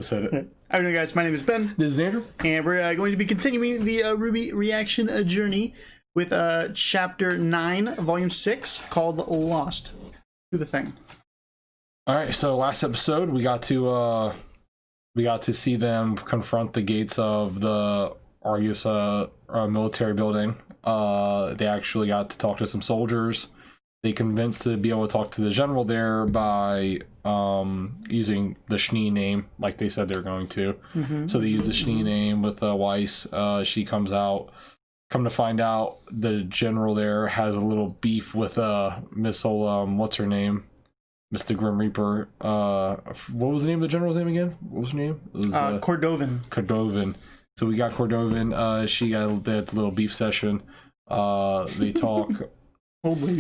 Said it. How are you doing, guys? My name is Ben. This is Andrew. And we're going to be continuing the RWBY reaction journey with Chapter 9, Volume 6, called Lost. Do the thing. Alright, so last episode we got to see them confront the gates of the Argus military building. They actually got to talk to some soldiers. They convinced to be able to talk to the general there by using the Schnee name, like they said they're going to. So they use the Schnee name with Weiss. She comes out. Come to find out, the general there has a little beef with Missile. What's her name? Mr. Grim Reaper. What was the name of the general's name again? What was her name? It was Cordovan. Cordovan. So we got Cordovan. She got a little beef session. They talk.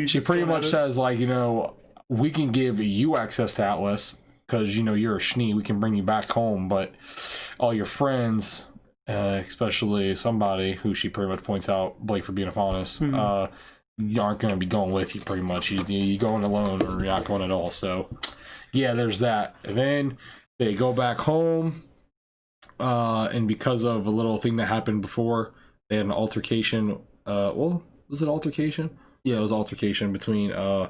She pretty much says, like, you know, we can give you access to Atlas because, you know, you're a Schnee. We can bring you back home, but all your friends, especially somebody who she pretty much points out, Blake for being honest, you aren't going to be going with you pretty much. You're going alone or you're not going at all. So, yeah, there's that. And then they go back home, and because of a little thing that happened before, they had an altercation. Well, was it altercation? Yeah, it was altercation between no,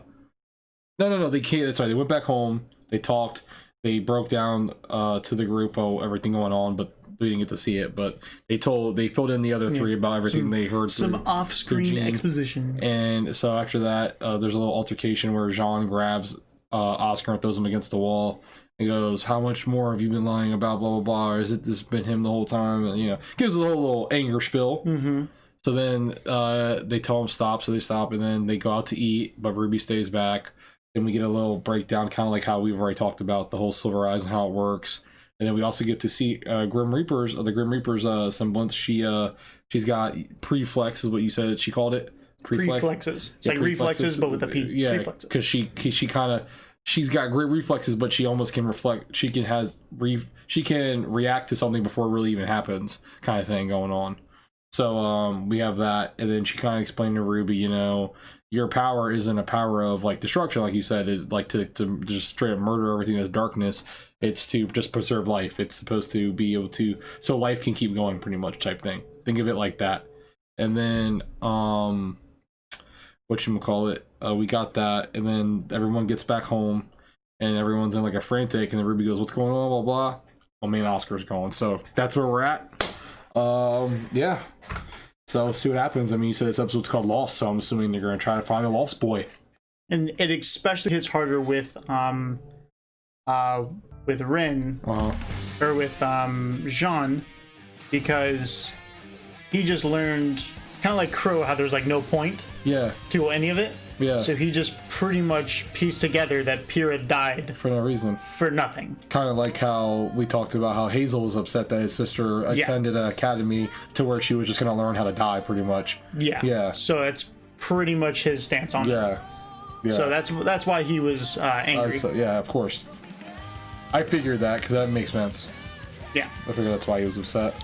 they can't. That's right. They went back home, they talked, they broke down to the group everything going on, but we didn't get to see it. But they filled in the other three about everything they heard. Some off-screen exposition. And so after that, there's a little altercation where Jean grabs Oscar and throws him against the wall. He goes, "How much more have you been lying about? Blah blah blah. Or has it this been him the whole time?" And, you know, gives a little anger spill. So then they tell him stop, so they stop, and then they go out to eat, but Ruby stays back. Then we get a little breakdown, kind of like how we've already talked about the whole Silver Eyes and how it works. And then we also get to see Grim Reaper's semblance. She's got preflex, is what you said she called it. Reflexes. It's like reflexes, but with a P. Yeah, because she's got great reflexes, but she almost can reflect. She can react to something before it really even happens, kind of thing going on. So we have that, and then she kind of explained to Ruby, you know, your power isn't a power of like destruction, like you said, it's like to just straight up murder everything that's darkness. It's to just preserve life. It's supposed to be able to, so life can keep going, pretty much, type thing. Think of it like that. And then whatchamacallit, we got that, and then everyone gets back home, and everyone's in like a frantic, and then Ruby goes, "What's going on?" Blah blah. Well, me and Oscar's going, so that's where we're at. Yeah, so we'll see what happens. I mean, you said this episode's called Lost, so I'm assuming they're going to try to find the lost boy, and it especially hits harder with Rin or with Jean, because he just learned, kind of like Crow, how there's like no point to any of it. So he just pretty much pieced together that Pyrrha died for no reason, for nothing. Kind of like how we talked about how Hazel was upset that his sister attended an academy to where she was just going to learn how to die, pretty much. So it's pretty much his stance on it. So that's why he was angry. Yeah, of course. I figured that because that makes sense. I figured that's why he was upset.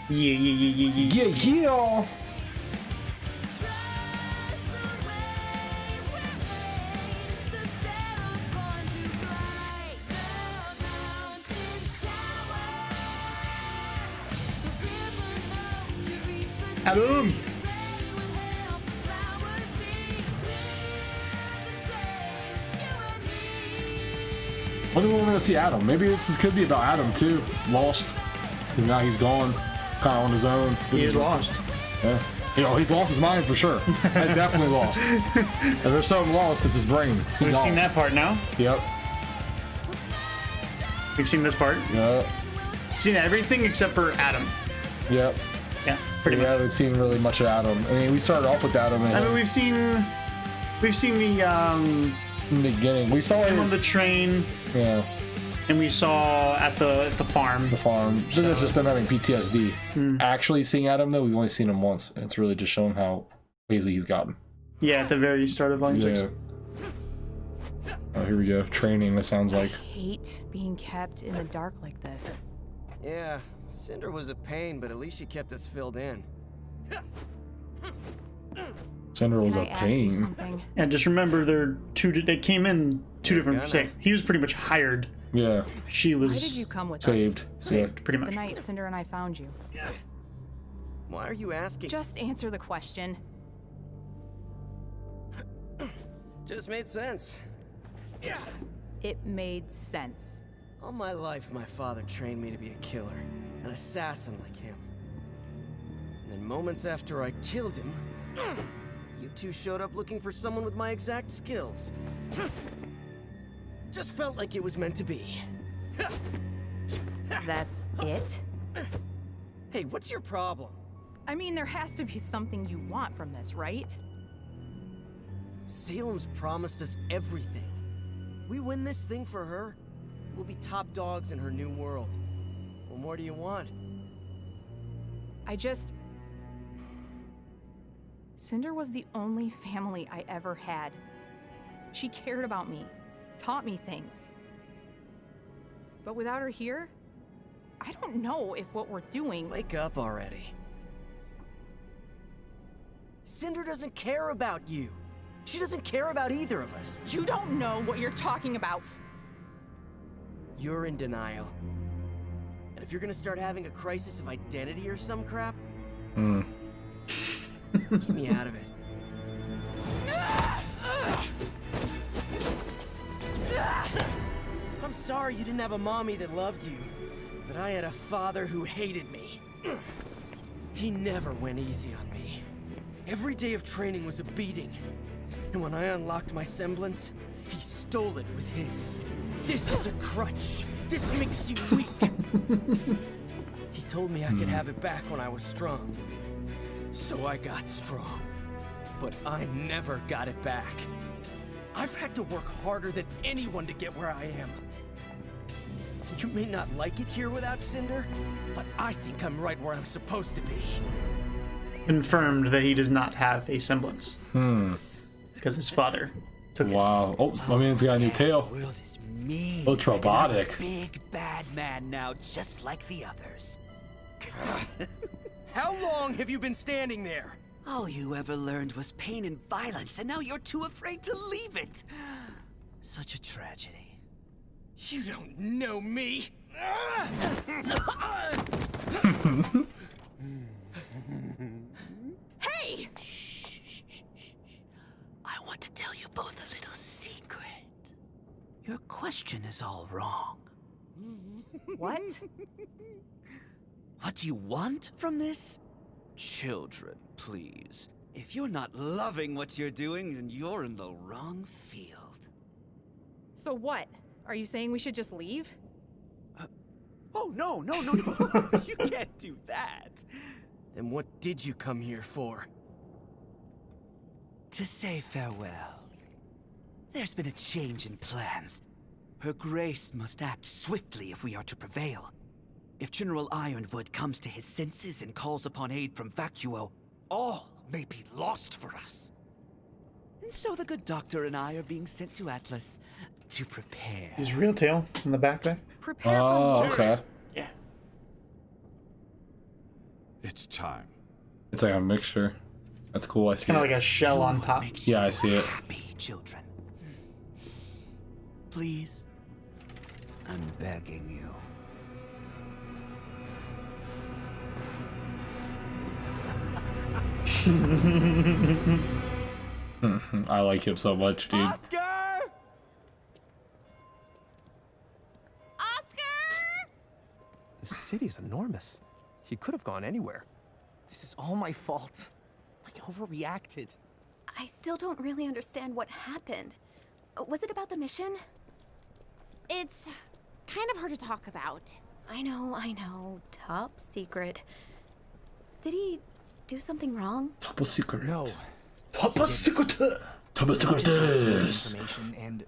Yeah. Adam! When do we want to see Adam? Maybe this could be about Adam too. Lost. Because now he's gone. Kind of on his own. He is lost. Yeah. You know, he's lost his mind for sure. He's definitely lost. If there's something lost, it's his brain. We've seen that part now. Yep. We've seen this part. Yep. We've seen everything except for Adam. Yep. Yeah, pretty much. We haven't seen really much of Adam. I mean, we started off with Adam. I mean, we've seen the in the beginning. We saw him on the train. Yeah. And we saw at the farm. The farm. So it's just them having PTSD. Actually seeing Adam though, we've only seen him once. And it's really just showing how crazy he's gotten. Yeah, at the very start of Volume 6. Oh, here we go. Training, that sounds like. I hate being kept in the dark like this. Yeah, Cinder was a pain, but at least she kept us filled in. Cinder was a pain. Something? And just remember, they came in two different. He was pretty much hired. Yeah. She was. Why did you come with saved. us? Saved, pretty much. The night Cinder and I found you. Why are you asking? Just answer the question. Just made sense. It made sense. All my life, my father trained me to be a killer, an assassin like him. And then moments after I killed him, you two showed up looking for someone with my exact skills. Just felt like it was meant to be. That's it? Hey, what's your problem? I mean, there has to be something you want from this, right? Salem's promised us everything. We win this thing for her, we'll be top dogs in her new world. What more do you want? Cinder was the only family I ever had. She cared about me, taught me things. But without her here, I don't know if what we're doing... Wake up already. Cinder doesn't care about you. She doesn't care about either of us. You don't know what you're talking about. You're in denial. And if you're gonna start having a crisis of identity or some crap, keep me out of it. I'm sorry you didn't have a mommy that loved you, but I had a father who hated me. He never went easy on me. Every day of training was a beating. And when I unlocked my semblance, he stole it with his. This is a crutch. This makes you weak. He told me I could have it back when I was strong. So I got strong. But I never got it back. I've had to work harder than anyone to get where I am. You may not like it here without Cinder, but I think I'm right where I'm supposed to be. Confirmed that he does not have a semblance. Because his father took it. Wow. Oh, my man's got a new tail. Oh, it's robotic. Big bad man now, just like the others. How long have you been standing there? All you ever learned was pain and violence, and now you're too afraid to leave it. Such a tragedy. You don't know me. Hey! Shh. I want to tell you both a little secret. Your question is all wrong. What? What do you want from this? Children, please. If you're not loving what you're doing, then you're in the wrong field. So what? Are you saying we should just leave? Oh, no. You can't do that. Then what did you come here for? To say farewell. There's been a change in plans. Her Grace must act swiftly if we are to prevail. If General Ironwood comes to his senses and calls upon aid from Vacuo, all may be lost for us. And so the good doctor and I are being sent to Atlas to prepare. His real tail in the back there. Prepare for Oh, what? okay. Yeah. It's time. It's like a mixture. That's cool. I see Kind of it. like a shell on top. Yeah, I see it. Happy children. Please. I'm begging you. I like him so much, dude. Oscar! The city's enormous. He could have gone anywhere. This is all my fault. I overreacted. I still don't really understand what happened. Was it about the mission? It's kind of hard to talk about. I know. Top secret. Did he do something wrong? Top secret. No. Top secret. Top Just got some secret. information, and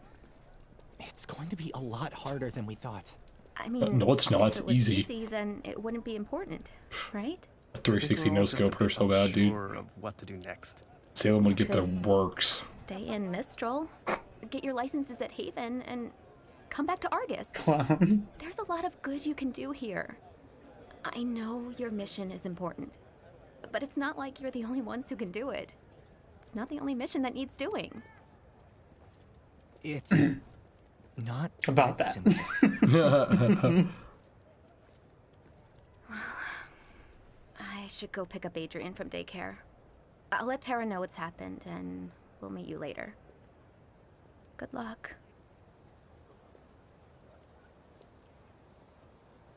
it's going to be a lot harder than we thought. I mean, no, it's not. if It's it was easy. Then it wouldn't be important, right? 360 no scope her so bad, dude. Sure of what to do next. Salem would get the works. Stay in Mistral, get your licenses at Haven, and come back to Argus. Clown. There's a lot of good you can do here. I know your mission is important, but it's not like you're the only ones who can do it. It's not the only mission that needs doing. It's not about that. simple. I should go pick up Adrian from daycare. I'll let Tara know what's happened, and we'll meet you later. Good luck.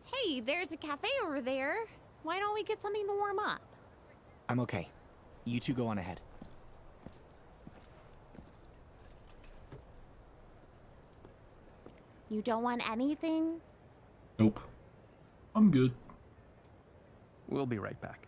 Hey, there's a cafe over there. Why don't we get something to warm up? I'm okay. You two go on ahead. You don't want anything? Nope. I'm good. We'll be right back.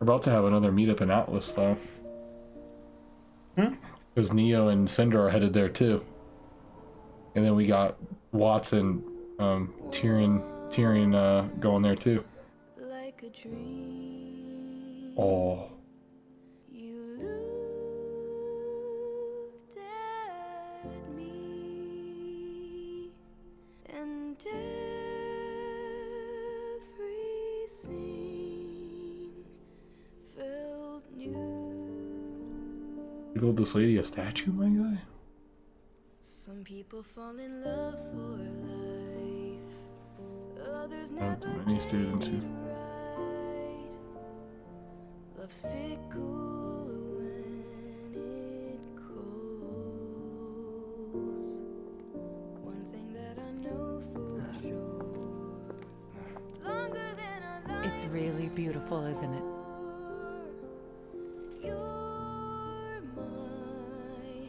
We're about to have another meetup in Atlas, though. Because Neo and Cinder are headed there, too. And then we got Watson, Tyrion going there, too. Like a dream. Oh. You looked at me, and everything felt new. You build this lady a statue, my guy? Some people fall in love for life, others never Many students who... right. Love's fickle when it calls. One thing that I know for sure, longer than our lives. It's really beautiful, isn't it? You're my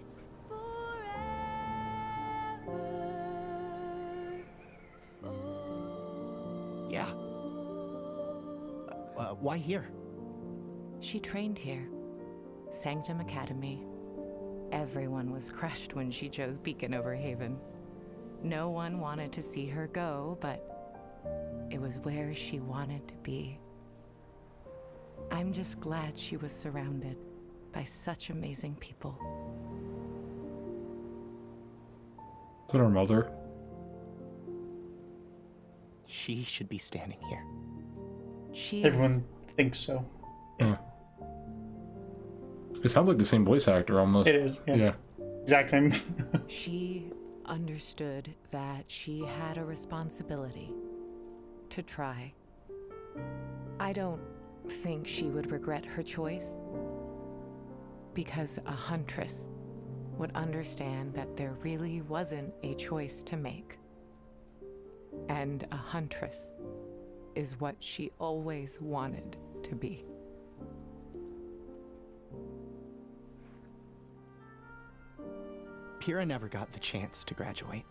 forever. Yeah. Why here? She trained here. Sanctum Academy. Everyone was crushed when she chose Beacon over Haven. No one wanted to see her go, but it was where she wanted to be. I'm just glad she was surrounded by such amazing people. Is that her mother? She should be standing here. Everyone thinks so. Yeah. It sounds like the same voice actor almost. It is. Yeah. Exact same. She understood that she had a responsibility to try. I don't think she would regret her choice, because a huntress would understand that there really wasn't a choice to make. And a huntress is what she always wanted to be. Pyrrha never got the chance to graduate,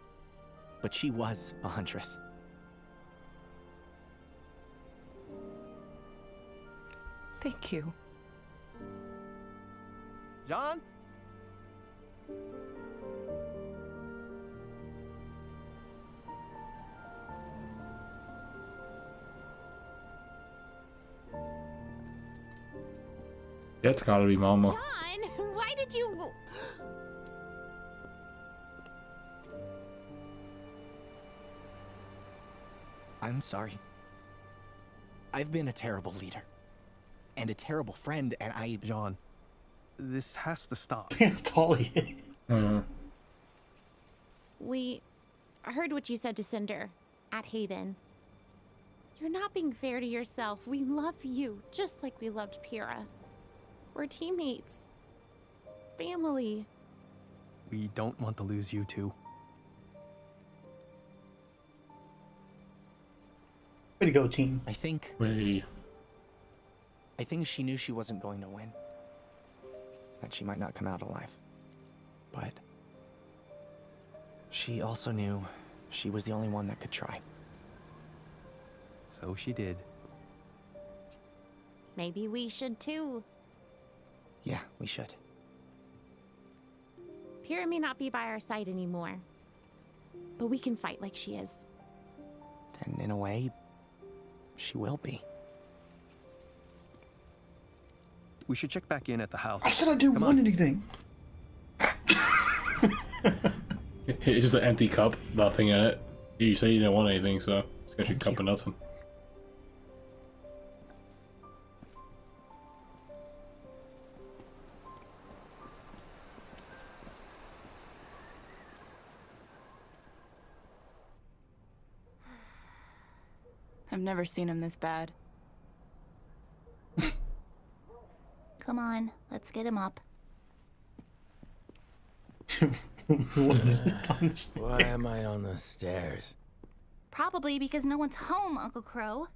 but she was a huntress. Thank you. John? That's gotta be Mama. John, why did you... I'm sorry. I've been a terrible leader. And a terrible friend, and I... John, this has to stop. Totally. We heard what you said to Cinder at Haven. You're not being fair to yourself. We love you, just like we loved Pyrrha. We're teammates. Family. We don't want to lose you two. Way to go, team. I think she knew she wasn't going to win. That she might not come out alive. But she also knew she was the only one that could try. So she did. Maybe we should too. Yeah, we should. Pyrrha may not be by our side anymore, but we can fight like she is. And in a way, she will be. We should check back in at the house. I said I didn't want anything. It's just an empty cup, nothing in it. You say you didn't want anything, so it's got your cup of nothing. I've never seen him this bad. Come on, let's get him up. What is this on the stairs? Why am I on the stairs? Probably because no one's home, Uncle Crow.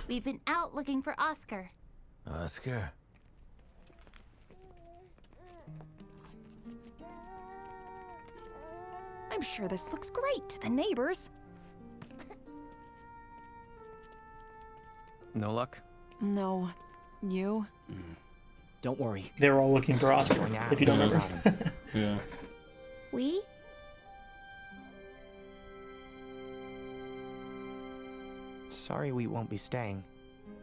We've been out looking for Oscar. Oscar? I'm sure this looks great to the neighbors. No luck? No. You? Don't worry. They were all looking for Oscar, if you don't remember. Yeah. We? Sorry we won't be staying.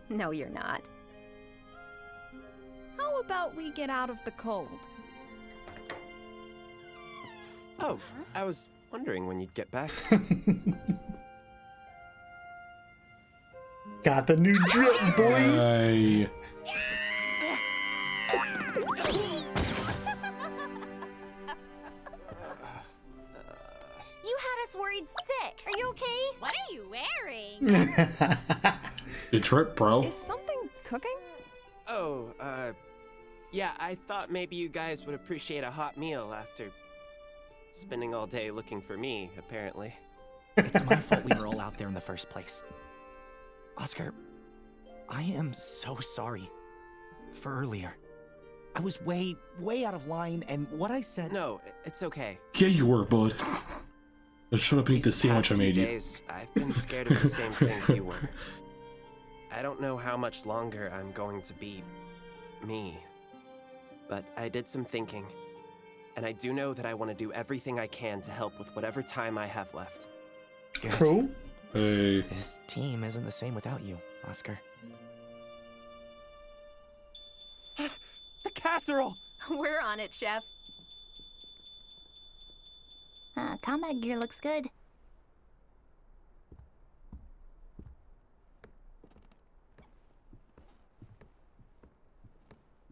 No, you're not. How about we get out of the cold? Oh, I was wondering when you'd get back. Got the new drip, boy! Hey. You had us worried sick. Are you okay? What are you wearing? The trip, bro. Is something cooking? Oh, yeah, I thought maybe you guys would appreciate a hot meal after spending all day looking for me, apparently. It's my fault we were all out there in the first place. Oscar, I am so sorry for earlier. I was way out of line, and what I said... No, it's okay. Yeah, you were, bud. Let's shut up and eat the sandwich I made you. Days, I've been scared of the same things you were. I don't know how much longer I'm going to be me, but I did some thinking, and I do know that I want to do everything I can to help with whatever time I have left. True? Hey. This team isn't the same without you, Oscar. The casserole! We're on it, Chef. Combat gear looks good.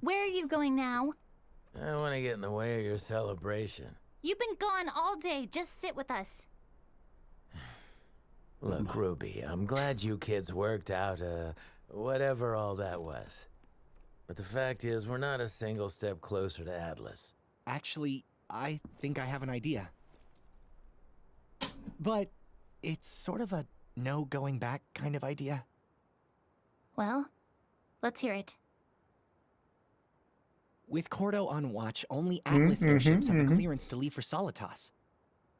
Where are you going now? I don't want to get in the way of your celebration. You've been gone all day. Just sit with us. Look, Ruby, I'm glad you kids worked out, whatever all that was. But the fact is, we're not a single step closer to Atlas. Actually, I think I have an idea. But it's sort of a no going back kind of idea. Well, let's hear it. With Cordo on watch, only Atlas airships have the clearance to leave for Solitas.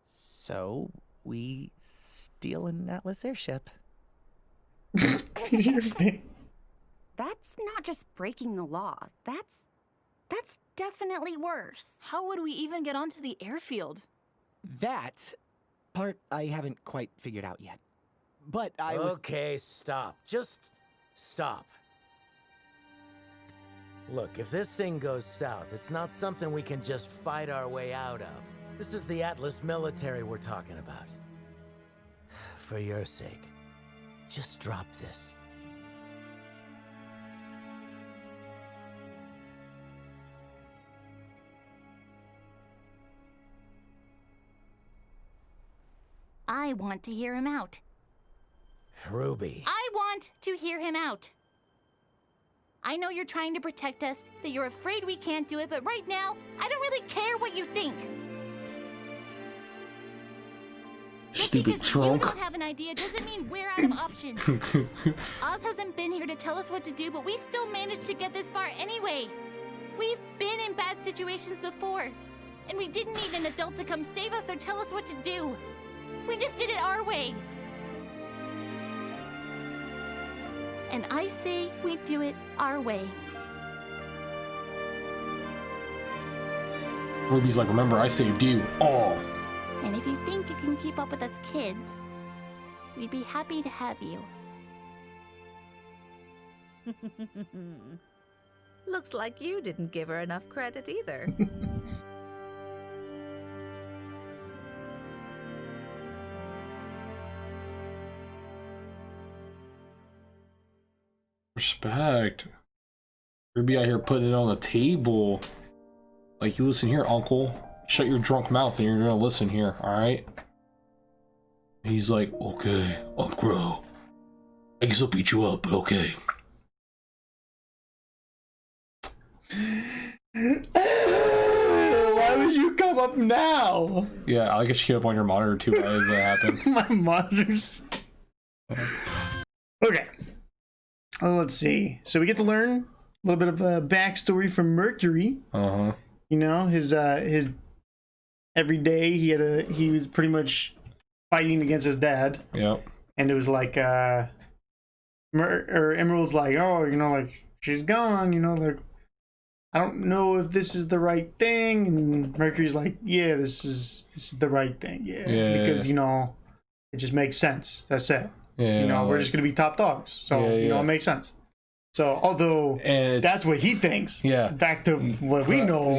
So, we steal an Atlas airship. That's not just breaking the law. That's definitely worse. How would we even get onto the airfield? That part I haven't quite figured out yet. But I was... Okay, stop. Just stop. Look, if this thing goes south, it's not something we can just fight our way out of. This is the Atlas military we're talking about. For your sake, just drop this. I want to hear him out. Ruby. I want to hear him out. I know you're trying to protect us, that you're afraid we can't do it, but right now, I don't really care what you think. Stupid drunk. You don't have an idea doesn't mean we're out of options. Oz hasn't been here to tell us what to do, but we still managed to get this far anyway. We've been in bad situations before, and we didn't need an adult to come save us or tell us what to do. We just did it our way. And I say we do it our way. Ruby's like, remember, I saved you. Oh. And if you think you can keep up with us kids, we'd be happy to have you. Looks like you didn't give her enough credit either. Respect. RWBY out here putting it on the table. Like, you listen here, uncle. Shut your drunk mouth and you're gonna listen here, alright? He's like, okay, I'm Crow. I guess I'll beat you up, but okay. Why would you come up now? Yeah, I guess you came up on your monitor too. Why did that happen? My monitors. Okay. Let's see. So we get to learn a little bit of a backstory from Mercury. Uh-huh. You know, his every day he was pretty much fighting against his dad. Yep. And it was like Emerald's like, oh, you know, like she's gone, you know, like I don't know if this is the right thing, and Mercury's like, yeah, this is the right thing, yeah, because you know it just makes sense. That's it. Yeah, you know, we're just gonna be top dogs, so you know it makes sense. So although that's what he thinks, back to what we know,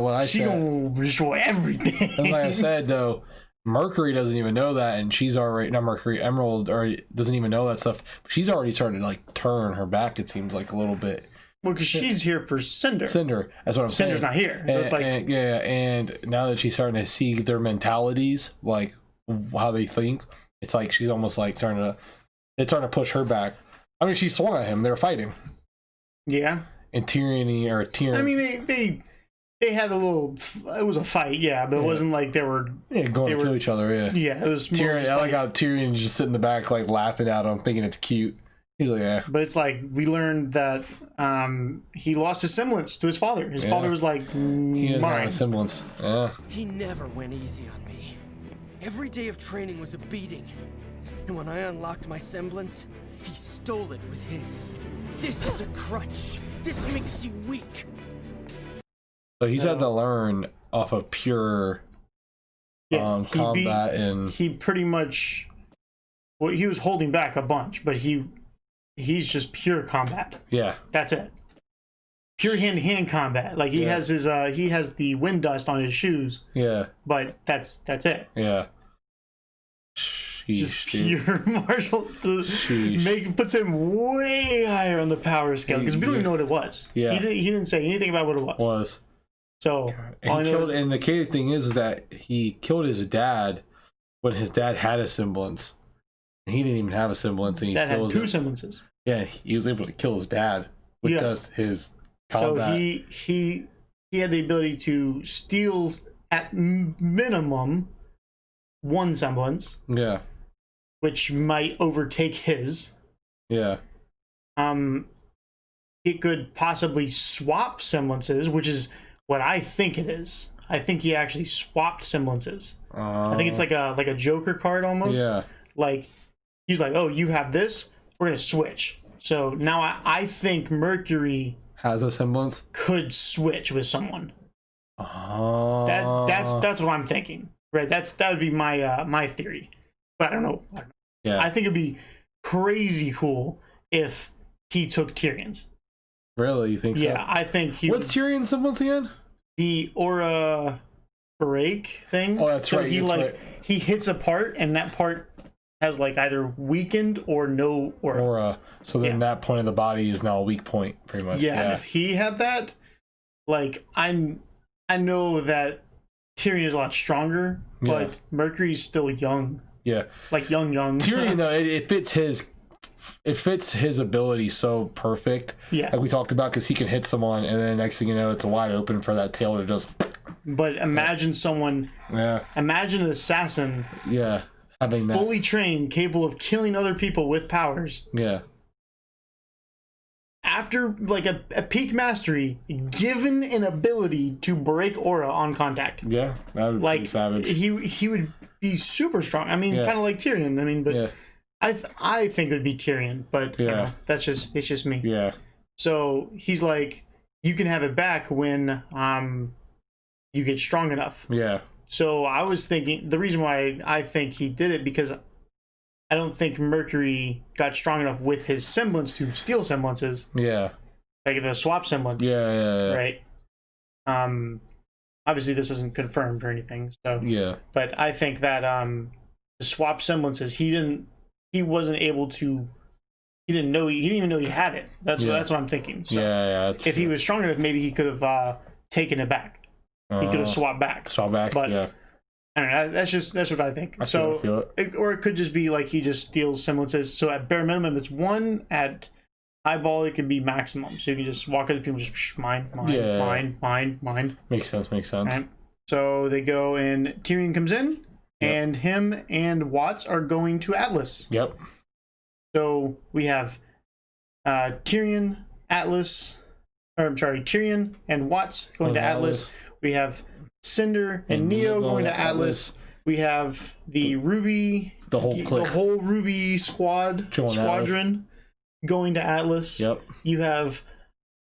well, she gonna destroy everything. And like I said though, Mercury doesn't even know that, and she's already not Mercury. Emerald already doesn't even know that stuff. She's already started to like turn her back. It seems like a little bit. Well, because she's here for Cinder. Cinder, that's what I'm saying. Cinder's not here. So it's like, and now that she's starting to see their mentalities, like how they think, it's like she's almost like starting to push her back. I mean, she swung at him. They were fighting. Yeah. And Tyrion. I mean, they had a little. It was a fight, but it wasn't like they were going to kill each other. Yeah, it was. Tyrion. I like how Tyrion just sitting in the back, like laughing at him, thinking it's cute. He's like, yeah. But it's like we learned that he lost his semblance to his father. His father was like, he doesn't have a semblance. Yeah. He never went easy on me. Every day of training was a beating, and when I unlocked my semblance, he stole it with his. This is a crutch. This makes you weak. So he's had to learn off of pure combat, and he pretty much. Well, he was holding back a bunch, but he's just pure combat. Yeah, that's it. Pure hand-to-hand combat. Like he has his he has the wind dust on his shoes. Yeah, but that's it. Yeah, just pure martial. Puts him way higher on the power scale because we don't even know what it was. Yeah, he didn't say anything about what it was. So and the crazy thing is that he killed his dad when his dad had a semblance. He didn't even have a semblance, and he that still had two semblances. Yeah, he was able to kill his dad with just his combat. So he had the ability to steal at minimum one semblance. Yeah, which might overtake his. Yeah. It could possibly swap semblances, which is what I think it is. I think he actually swapped semblances. I think it's like a Joker card almost. Yeah. Like he's like, oh, you have this. We're gonna switch. So now I think Mercury has a semblance. Could switch with someone. Oh. That's what I'm thinking. Right. That would be my theory. But I don't know. Yeah. I think it'd be crazy cool if he took Tyrion's. Really? You think so? Yeah, I think he. What's Tyrion's semblance again? The aura break thing. Oh, that's right. He hits a part, and that part has like either weakened or no aura. So then that point of the body is now a weak point, pretty much. Yeah, and if he had that, like I know that Tyrion is a lot stronger, but Mercury's still young. Yeah, like young. Tyrion though, it fits his ability so perfect. Yeah, like we talked about, because he can hit someone, and then next thing you know, it's wide open for that tail to just. But imagine someone. Yeah. Imagine an assassin. Yeah, having that fully trained, capable of killing other people with powers. Yeah. After like a peak mastery, given an ability to break aura on contact. Yeah, that would be savage. He would be super strong. I mean, kind of like Tyrion. I mean, but I think it would be Tyrion. But you know, it's just me. Yeah. So he's like, you can have it back when you get strong enough. Yeah. So I was thinking the reason why I think he did it because I don't think Mercury got strong enough with his semblance to steal semblances. Yeah. like the swap semblance. Yeah. Right. Obviously this isn't confirmed or anything. So yeah. But I think that the swap semblances, he didn't even know he had it. That's what I'm thinking. So if he was strong enough, maybe he could have taken it back. He could have swapped back. But yeah. I don't know. That's what I think. Or it could just be like he just steals semblances. So at bare minimum, it's 1. At eyeball, it could be maximum. So you can just walk up to people, just mine. Makes sense. Right? So they go and Tyrion comes in, and him and Watts are going to Atlas. Yep. So we have Tyrion and Watts going to Atlas. We have Cinder and Neo going to Atlas. We have the RWBY, the whole RWBY squadron going to Atlas. Yep. You have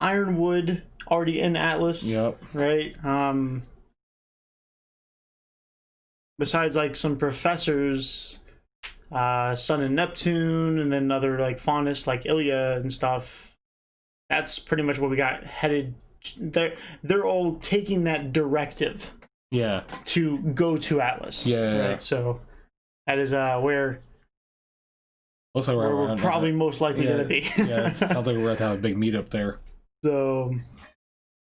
Ironwood already in Atlas. Yep. Right. Besides like some professors. Sun and Neptune, and then other like Faunus like Ilya and stuff. That's pretty much what we got headed. They're all taking that directive. Yeah. To go to Atlas. Yeah. Right. So that is where. Looks like where we're probably most likely going to be. Yeah. It sounds like we're going to have a big meetup there. So,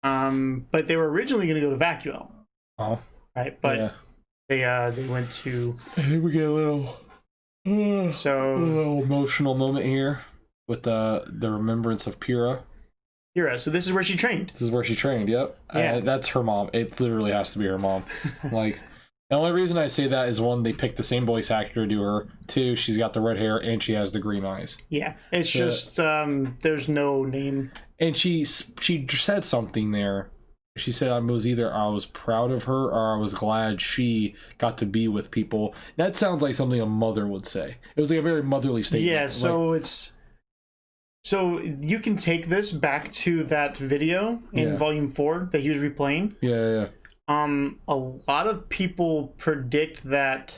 but they were originally going to go to Vacuo. Oh. Right, but they went to. I think we get a little. A little emotional moment here with the remembrance of Pyrrha. So this is where she trained. Yep. Yeah. That's her mom. It literally has to be her mom. Like, the only reason I say that is 1, they picked the same voice actor to do her. 2, she's got the red hair and she has the green eyes. Yeah, it's just there's no name. And she said something there. She said I was proud of her or I was glad she got to be with people. That sounds like something a mother would say. It was like a very motherly statement. Yeah, so so you can take this back to that video in Volume 4 that he was replaying. Yeah. A lot of people predict that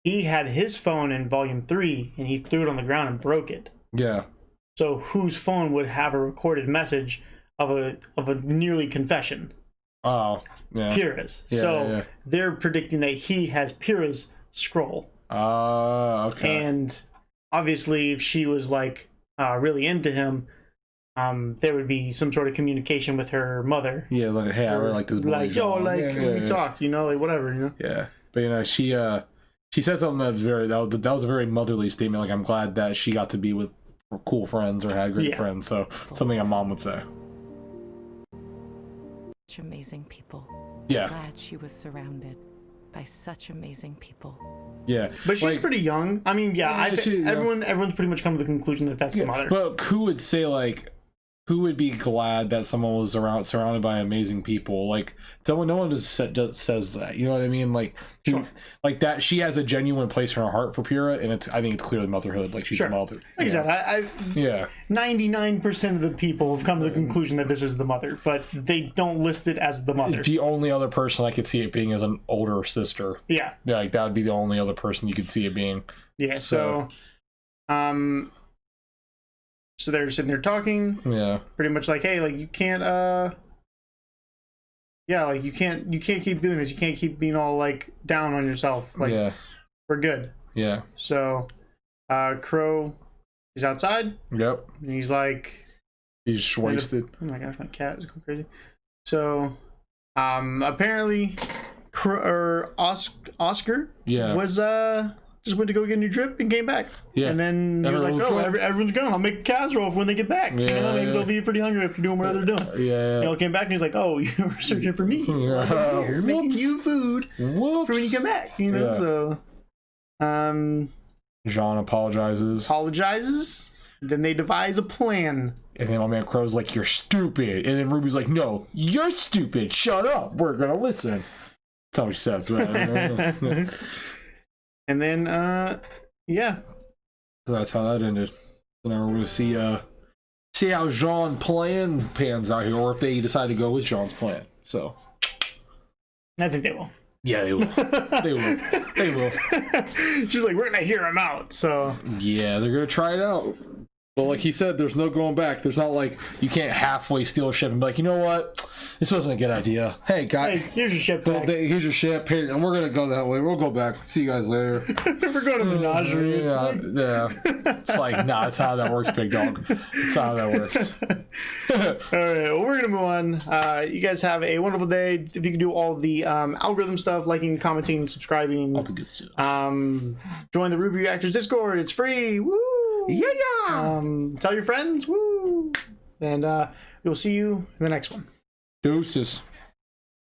he had his phone in Volume 3 and he threw it on the ground and broke it. Yeah. So whose phone would have a recorded message of a nearly confession? Oh, yeah. Pyrrha's. They're predicting that he has Pyrrha's scroll. Okay. And obviously, if she was like really into him, there would be some sort of communication with her mother. Yeah, like, hey, I really like this boy. Like, yo, like, can we talk? You know, like whatever. You know. Yeah, but she said something that was a very motherly statement. Like, I'm glad that she got to be with cool friends or had great friends. So something a mom would say. Such amazing people. Yeah. Glad she was surrounded by such amazing people. Yeah, but she's pretty young. I mean, everyone's pretty much come to the conclusion that that's the mother. But who would say who would be glad that someone was surrounded by amazing people? Like, no one just says that. You know what I mean? Like, like that. She has a genuine place in her heart for Pyrrha, and I think it's clearly motherhood. Like, she's a mother. Exactly. 99% of the people have come to the conclusion that this is the mother, but they don't list it as the mother. The only other person I could see it being is an older sister. Yeah. Yeah, like that would be the only other person you could see it being. Yeah. So they're sitting there talking. Yeah. Pretty much like, hey, like you can't like you can't keep doing this. You can't keep being all like down on yourself. Like we're good. Yeah. So Crow is outside. Yep. And he's like he's wasted. Oh my gosh, my cat is going crazy. So apparently Oscar was just went to go get a new drip and came back. Yeah. And then he was like, everyone's going. I'll make a casserole when they get back. Yeah, maybe they'll be pretty hungry after doing what they're doing. Yeah. Came back and he's like, oh, you were searching for me. You're making you food for when you come back. So Jean apologizes. Then they devise a plan. And then my man Crow's like, you're stupid. And then Ruby's like, no, you're stupid. Shut up. We're going to listen. That's how she says. And then, So that's how that ended. So now we're going to see how Jean's plan pans out here, or if they decide to go with Jean's plan. So I think they will. Yeah, they will. They will. She's like, we're going to hear him out. So yeah, they're going to try it out. But like he said, there's no going back. There's not like you can't halfway steal a ship and be like, you know what, this wasn't a good idea. Hey, guys, here's your ship back. Here's your ship. Here, and we're gonna go that way. We'll go back. See you guys later. We're going to menagerie. Yeah. It's like, nah, that's not how that works, big dog. That's not how that works. All right, well, we're gonna move on. You guys have a wonderful day. If you can do all the algorithm stuff, liking, commenting, subscribing, all the good stuff. Join the RWBY Reactors Discord. It's free. Woo! Yeah. Tell your friends. Woo! And we'll see you in the next one. Deuces.